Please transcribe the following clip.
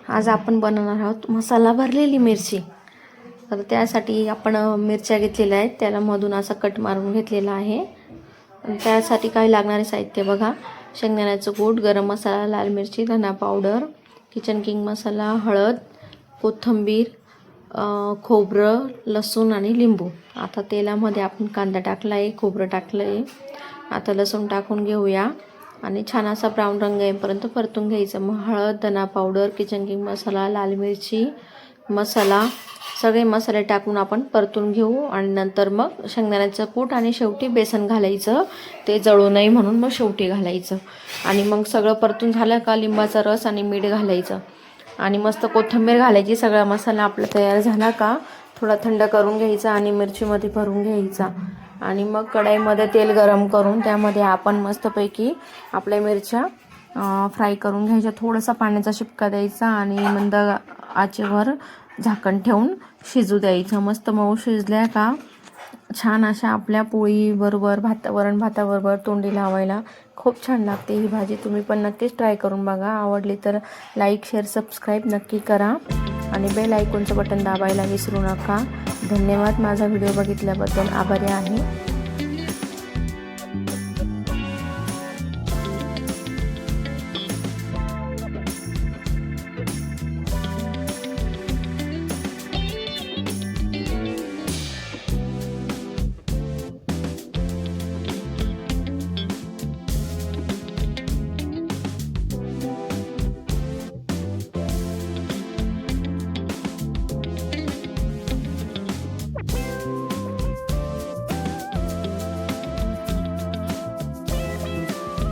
आज आपण बनवणार आहोत मसाला भरलेली मिरची। तर त्यासाठी आपण मिरच्या घेतलेल्या आहेत, त्याला मधून असा कट मारून घेतलेला आहे। आणि त्यासाठी काय लागणारे साहित्य बघा, शेंगदाण्याचं कूट, गरम मसाला, लाल मिरची, धना पावडर, किचन किंग मसाला, हळद, कोथिंबीर, खोबरं, लसूण आणि लिंबू। आता तेलामध्ये आपण कांदा टाकला आहे, खोबरं टाकलं आहे, आता लसूण टाकून घेऊया आणि छान असा ब्राऊन रंग येईपर्यंत परतून घ्यायचं। मग हळद, धना पावडर, किचन किंग मसाला, लाल मिरची मसाला, सगळे मसाले टाकून आपण परतून घेऊ आणि नंतर मग शेंगदाण्याचं कूट आणि शेवटी बेसन घालायचं, ते जळू नये म्हणून मग शेवटी घालायचं। आणि मग सगळं परतून झालं का लिंबाचा रस आणि मीठ घालायचं आणि मस्त कोथिंबीर घालायची। सगळा मसाला आपला तयार झाला का थोडा थंड करून घ्यायचा आणि मिरचीमध्ये भरून घ्यायचा आणि मग कढईमध्ये तेल गरम करून त्यामध्ये आपण मस्तपैकी आपल्या मिरच्या फ्राय करून घ्यायच्या। थोडासा पाण्याचा शिपका द्यायचा आणि मंद आचेवर झाकण ठेवून शिजू द्यायचं। मस्त मऊ शिजल्या का छान अशा आपल्या पोळी बरोबर वरण भाताबरोबर तोंडी लावायला खूप छान लागते ही भाजी। तुम्ही पण नक्कीच ट्राय करून बघा। आवडली तर लाईक, शेअर, सबस्क्राईब नक्की करा आणि बेल आयकॉनचं बटन दाबायला विसरू नका। धन्यवाद। माझा व्हिडिओ बघितल्याबद्दल आभारी आहे।